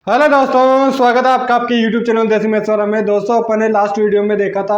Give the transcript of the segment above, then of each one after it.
Hello दोस्तों, स्वागत है आपका आपके YouTube चैनल देसी मैथ्स में। दोस्तों, अपन ने लास्ट वीडियो में देखा था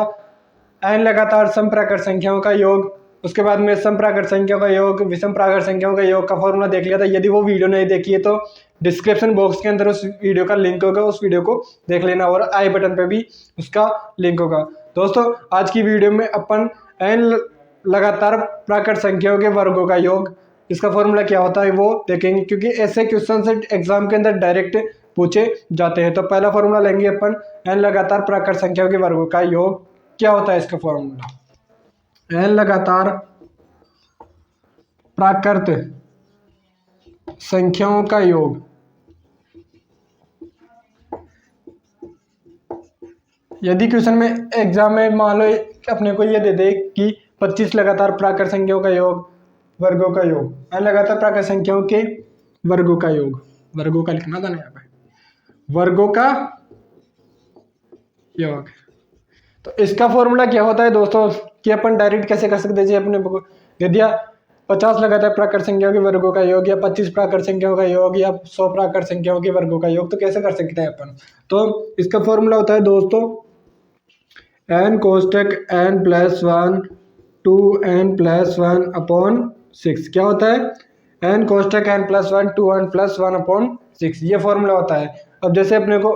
n लगातार समप्राकृत संख्याओं का योग, उसके बाद में समप्राकृत संख्याओं का योग, विषम प्राकृत संख्याओं का योग का फॉर्मूला देख लिया था। यदि वो वीडियो नहीं देखी है तो डिस्क्रिप्शन बॉक्स के अंदर उस वीडियो का लिंक होगा, उस वीडियो को देख लेना और आई बटन पे भी उसका लिंक होगा। दोस्तों, आज की वीडियो में अपन n लगातार प्राकृत संख्याओं के वर्गों का योग, इसका फॉर्मूला क्या होता है वो देखेंगे, क्योंकि ऐसे क्वेश्चन से एग्जाम के अंदर डायरेक्ट पूछे जाते हैं। तो पहला फॉर्मूला लेंगे अपन, n लगातार प्राकृत संख्याओं के वर्गों का योग क्या होता है। इसका फॉर्मूला n लगातार प्राकृत संख्याओं का योग, यदि क्वेश्चन में एग्जाम में मान लो अपने को ये दे दे कि 25 लगातार प्राकृत संख्याओं का योग, वर्गों का योग, n लगातार प्राकृत संख्याओं के वर्गों का योग, वर्गों का लिखना था ना यहाँ पे, वर्गों का योग। तो इसका फॉर्मूला क्या होता है दोस्तों कि अपन डायरेक्ट कैसे कर सकते हैं। अपने दे दिया 50 लगातार प्राकृत संख्याओं के वर्गों का योग, या 25 प्राकृत संख्याओं का योग, या 100 प्राकृत संख्याओं के वर्गों का योग, तो कैसे कर सकते हैं अपन। तो इसका फॉर्मूला होता है दोस्तों n कोष्टक n plus 1 two n plus 1 upon 6। क्या होता है n कोष्टक n plus 1 two n plus 1 upon 6, ये फॉर्मूला होता है। अब जैसे अपने को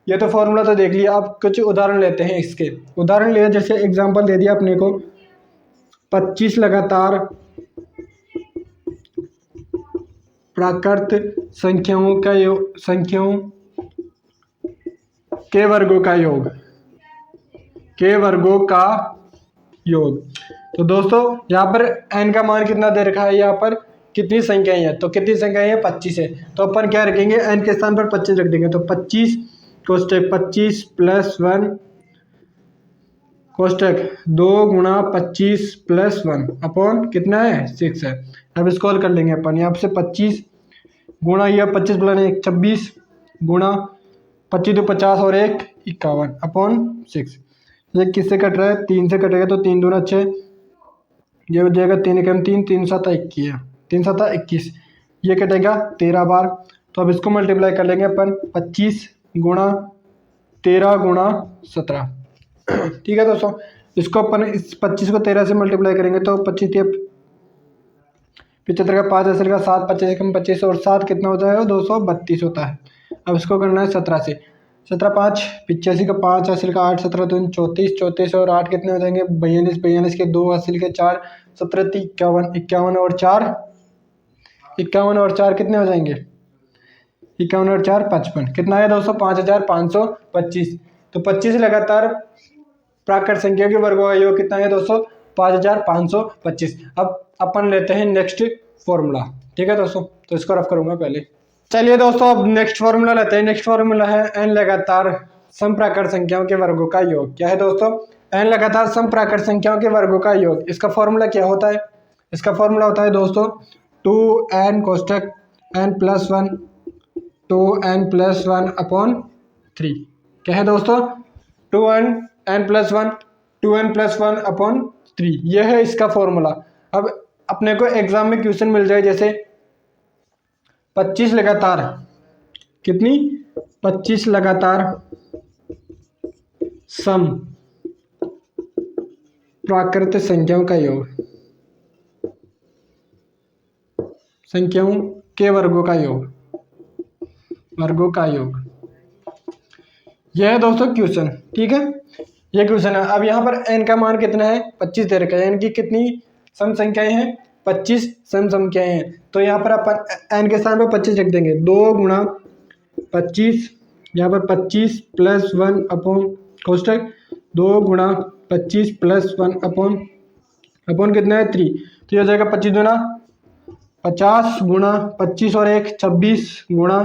ये तो फॉर्मूला तो देख लिया, आप कुछ उदाहरण लेते हैं। इसके उदाहरण लिया, जैसे एग्जांपल दे दिया अपने को 25 लगातार प्राकृत संख्याओं का योग, संख्याओं के वर्गों का योग, के वर्गों का योग। तो दोस्तों यहाँ पर n का मान कितना दे रखा है, यहाँ पर कितनी संख्याएं हैं, तो कितनी संख्याएं हैं 25 है। तो अपन क्या रखेंगे, n के स्थान पर 25 रख देंगे। तो 25 कोष्टक 25 प्लस 1 कोष्टक 2 गुणा 25 प्लस 1 अपॉन कितना है 6 है। अब इसको हल कर लेंगे अपन, यहाँ से 25 गुणा यह 25 प्लस 1 26 गुणा 25 तो 50 और 1 51 अपॉन 6। ये किससे कट रहा है, 3 से कटेगा, तो 3 दूना 6, ये हो जाएगा 3 एकम 3, 3 7 21, 3 7 21, ये कटेगा 13 बार। तो अब इसको मल्टीप्लाई कर लेंगे अपन 25 गुणा 13 गुणा 17। ठीक है दोस्तों, इसको अपन इस 25 को 13 से मल्टीप्लाई करेंगे तो 25 75 का 5 हासिल का 7, 25 कम 25 और 7 कितना होता है, 232 होता है। अब इसको करना है 17 से, 17 5 85 का 5 हासिल का 8, 17 2 34, 34 और 8 कितने हो जाएंगे 42, 42 के 2 हासिल के 4, 17 51, 51 और 4, 51 और 4 कितने हो जाएंगे 51 और 4 55, कितना है दोस्तों 5525। तो 25 लगातार प्राकृत संख्या के वर्गों का योग कितना है दोस्तों 5525। अब अपन लेते हैं नेक्स्ट फॉर्मूला। ठीक है दोस्तों, तो इसको रफ करूंगा पहले। चलिए दोस्तों, अब नेक्स्ट फॉर्मूला लेते हैं। नेक्स्ट फॉर्मूला है n लगातार समप्राकृत संख्याओं के वर्गों का योग। क्या है दोस्तों, n लगातार समप्राकृत संख्याओं के वर्गों का योग। इसका फॉर्मूला क्या होता है, इसका फॉर्मूला होता है दोस्तों 2n कोष्टक n plus 1 two n plus 1 upon 3। क्या है दोस्तों 2n n plus 1 2n plus 1 upon 3, यह है इसका फॉर्मूला। अब अपने को एग्जाम में क्वेश्चन मिल जाए, जैसे 25 लगातार, कितनी 25 लगातार सम प्राकृत संख्याओं का योग, संख्याओं के वर्गों का योग, वर्गों का योग, यह है दोस्तों क्वेश्चन। ठीक है, ये क्वेश्चन है। अब यहाँ पर n का मान कितना है 25 दे रखा है, n की कितनी सम संख्याएं हैं 25 सम संख्याएं हैं। तो यहाँ पर अपन n के स्थान पर 25 रख देंगे, 2 गुणा 25, यहाँ पर 25 प्लस 1 अपॉन कोष्टक 2 गुणा 25 प्लस 1 अपॉन अपॉन कितना है 3। तो ये हो जाएगा 25 गुना 50 गुणा 25 और 1 26 गुणा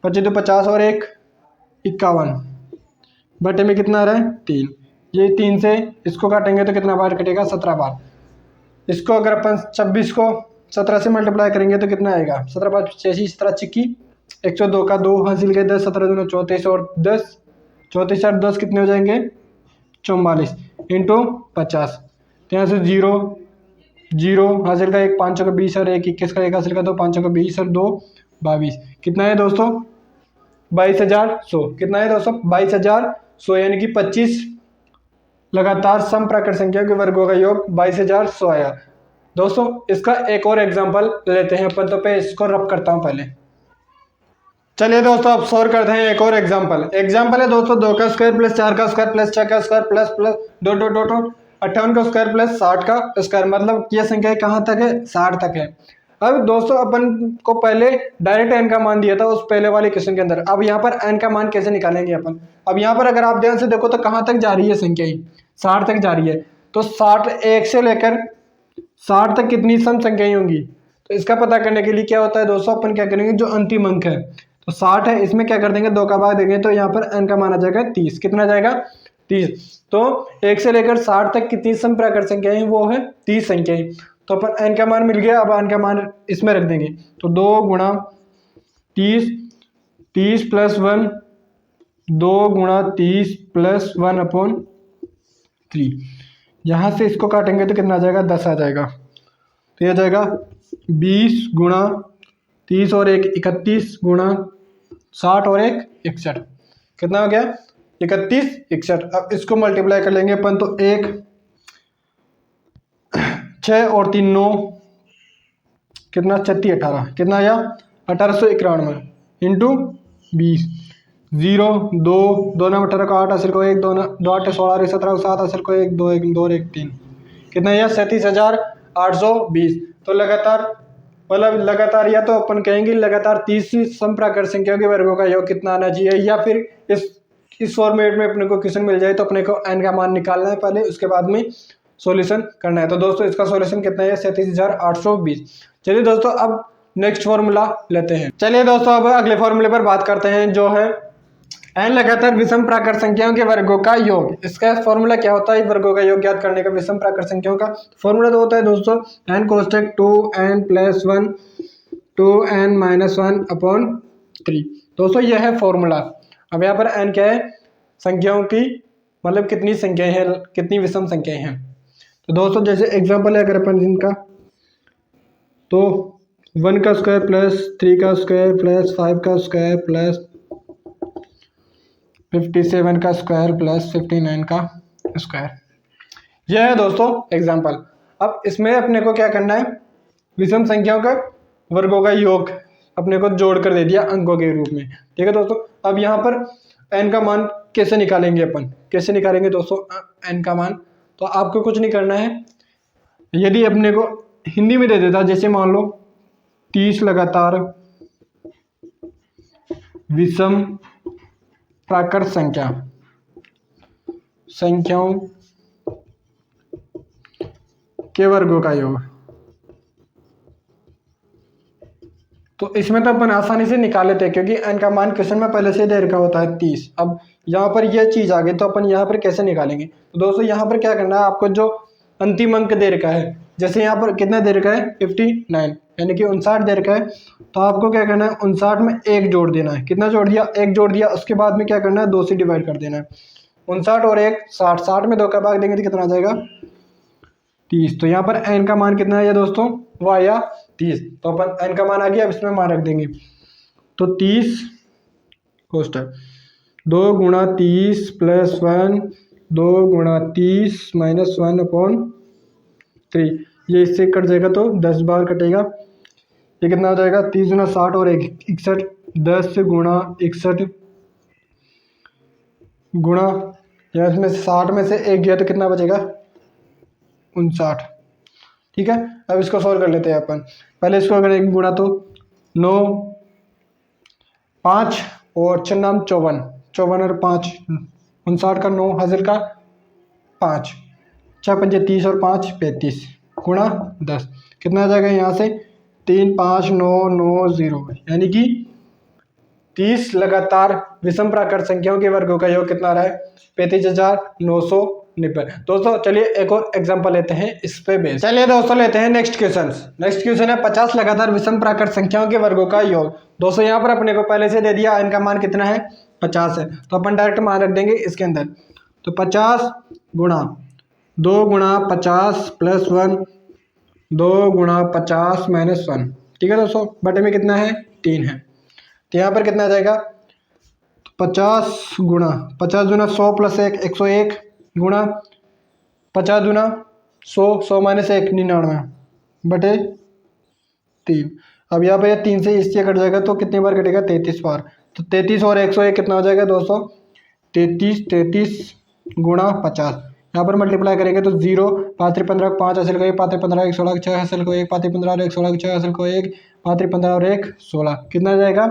25 तो 50 और 1 51 बटे में कितना आ रहा है 3। ये 3 से इसको काटेंगे तो कितना बार कटेगा 17 बार। इसको अगर अपन 26 को 17 से मल्टीप्लाई करेंगे तो कितना आएगा 17 5 86, 17 चिक्की 102 का 2 हासिल के 10, 17 दूना 34 और 10 34 और 10 कितने हो जाएंगे 44 इंटू 50। तो यहाँ से 0 0 हासिल का 1 5 का 20 और 1 21 का 1 हासिल का 2 5 का 20 और 2 22, कितना है दोस्तों 22,100 कितना है दोस्तों 22,100 यानी कि 25 लगातार सम प्राकृत संख्या के वर्गों का योग 22,100 आया। दोस्तों इसका एक और एग्जांपल लेते हैं अपन, तो पे इसको रब करता हूं पहले। चलिए दोस्तों अब सॉल्व करते हैं एक और एग्जांपल है दोस्तों 2 का स्क्वायर प्लस 4 का स्क्वायर प्लस 6 का square plus plus dot dot dot 58 का स्क्वायर प्लस 60 का स्क्वायर, मतलब ये संख्या कहाँ तक है 60 तक है। अब दोस्तों अपन को पहले डायरेक्ट एन का मान दिया था उस पहले वाले क्वेश्चन के अंदर, अब यहाँ पर एन का मान कैसे निकालेंगे अपन। अब यहाँ पर अगर आप ध्यान से देखो तो कहाँ तक जा रही है संख्या, ही 60 तक जा रही है। तो 60 1 से लेकर 60 तक कितनी सम संख्याएं होंगी, तो इसका पता करने के लिए क्या होता है दोस्तों, अपन क्या करेंगे जो अंतिम अंक है तो 60 है, इसमें क्या कर देंगे 2 का भाग देंगे तो यहाँ पर n का मान आ जाएगा 30। कितना जाएगा 30। तो 1 से लेकर 60 तक कितनी सम प्राकृत संख्याएं वो है 30 संख्याएं। तो अपन n का मान मिल गया, अब n का मान इसमें रख देंगे तो 2 गुणा 30, 30 प्लस 1, 2 गुणा 30 प्लस 1/3। यहाँ से इसको काटेंगे तो कितना आ जाएगा 10 आ जाएगा। तो यह जाएगा 20 गुणा 30 और 1 31 गुणा 60 और 1 61। कितना हो गया 31 61। अब इसको मल्टीप्लाई कर लेंगे अपन तो 1 6 और 3 9 कितना 36 18 कितना आया 1891 इंटू 20 0 2 2 9 18 को 8 असर को 1 2 2 8 16 17 को 7 असर को 1 2 1 2 1 3 कितना आया 37,820। तो लगातार या तो अपन कहेंगे लगातार 30 सम प्राकृत संख्याओं के वर्गों का योग कितना आना चाहिए, या फिर इस फॉर्मेट में अपने को क्वेश्चन मिल जाए तो अपने को n का मान निकालना है पहले, उसके बाद में सॉल्यूशन करना है। तो दोस्तों इसका सॉल्यूशन कितना है 37,820। चलिए दोस्तों अब नेक्स्ट फॉर्मूला लेते हैं। चलिए दोस्तों अब अगले फॉर्मूले पर बात करते हैं जो है n लगातार विषम प्राकृत संख्याओं के वर्गों का योग। इसका फॉर्मूला क्या होता है वर्गों का योग ज्ञात करने का विषम प्राकृत संख्याओं का फॉर्मूला तो होता है दोस्तों n कोष्टक 2n + 1 2n - 1/3। दोस्तों यह है फॉर्मूला। अब यहाँ पर n क्या है संख्याओं की, मतलब कितनी संख्याएं हैं, कितनी विषम संख्याएं हैं। तो दोस्तों जैसे एग्जांपल है अगर अपन इनका तो 1 का स्क्वायर प्लस 3 का स्क्वायर प्लस 5 का स्क्वायर प्लस 57 का स्क्वायर प्लस 59 का स्क्वायर, यह है दोस्तों एग्जांपल। अब इसमें अपने को क्या करना है विषम संख्याओं का वर्गों का योग अपने को जोड़ कर दे दिया अंकों के रूप में। ठीक है दोस्तों, अब यहाँ पर n का मान कैसे निकालेंगे अपन, कैसे निकालेंगे दोस्तों n का मान। तो आपको कुछ नहीं करना है, यदि अपने को हिंदी में दे देता जैसे मान लो 30 लगातार विषम प्राकृत संख्याओं के वर्गों का योग, तो इसमें तो अपन आसानी से निकाल लेते हैं क्योंकि n का मान क्वेश्चन में पहले से दे रखा होता है 30। अब यहाँ पर यह चीज़ आ गई तो अपन यहाँ पर कैसे निकालेंगे। तो दोस्तों यहाँ पर क्या करना है आपको जो अंतिम अंक दे रखा है, जैसे यहाँ पर कितना दे रखा है 59 यानी कि 59 दे रखा है, तो आपको क्या करना है 59 में 1 जोड़ देना है। कितना जोड़ दिया 1 जोड़ दिया, उसके बाद में क्या करना है 2 से डिवाइड कर देना है। 59 और 1 60, 60 में 2 का भाग देंगे तो कितना आ जाएगा 30। तो यहाँ पर n का मान कितना है दोस्तों वो आया 30। तो अपन n का मान आ गया, अब इसमें मान रख देंगे तो 30 कोष्टक 2 गुणा 30 प्लस 1 2 गुणा 30 माइनस 1/3, ये इससे कट जाएगा तो 10 बार कटेगा, ये कितना हो जाएगा 30 गुना 60 और 1 61, 10 गुणा 61 गुणा या इसमें 60 में से 1 गया तो कितना बचेगा 59। ठीक है, अब इसको सॉल्व कर लेते हैं अपन। पहले इसको अगर 1 गुणा तो 9 5 और 6 नाम 54, 54 और 5 59 का 9 हाजिर का 5 6 पंजे 30 और 5 35 गुणा 10 कितना आ जाएगा यहाँ से 3 5 9 9 0 यानी कि 30 लगातार विषम प्राकृत संख्याओं के वर्गों का योग कितना रहा है 35,990। दोस्तों चलिए एक और एग्जांपल लेते हैं इस पे बेस। चलिए दोस्तों लेते हैं नेक्स्ट क्वेश्चन है 50 लगातार विषम प्राकृत संख्याओं के वर्गों का योग। दोस्तों यहाँ पर अपने को पहले से दे दिया n का मान कितना है 50 है, तो अपन डायरेक्ट मान रख देंगे इसके अंदर। तो 50 गुणा 2 गुणा 50 प्लस 1 2 गुणा 50 माइनस 1। ठीक है दोस्तों, बटे में कितना है 3 है, तो यहाँ पर कितना आ जाएगा 50 गुणा 50 दूना 100 प्लस 1 101 गुणा 50 दूना 100 100 माइनस 1 99 बटे 3। अब यहाँ पे 3 से इससे कट जाएगा तो कितनी बार कटेगा 33 बार। तो 33 और 101 कितना हो जाएगा 233 33 गुणा 50। यहाँ पर मल्टीप्लाई करेंगे तो 0 5 3 15 5 हासिल को 1 5 3 15 1 16 6 हासिल को 1 5 3 15 और 1 16 6 हासिल को 1 5 3 15 और 1 16 कितना जाएगा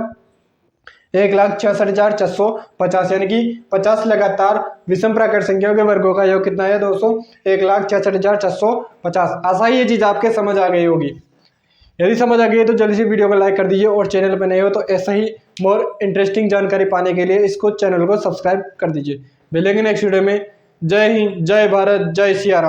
1,66,450 यानी कि 50 लगातार विषम प्राकृत संख्याओं के वर्गों का योग कितना है दोस्तों 1,66,450। आशा ही ये चीज़ आपके समझ आ गई होगी। यदि समझ आ गई है तो जल्दी से वीडियो को लाइक कर दीजिए और चैनल पर नए हो तो ऐसा ही मोर इंटरेस्टिंग जानकारी पाने के लिए इसको चैनल को सब्सक्राइब कर दीजिए। मिलेंगे नेक्स्ट वीडियो में। जय हिंद, जय भारत, जय सिया राम।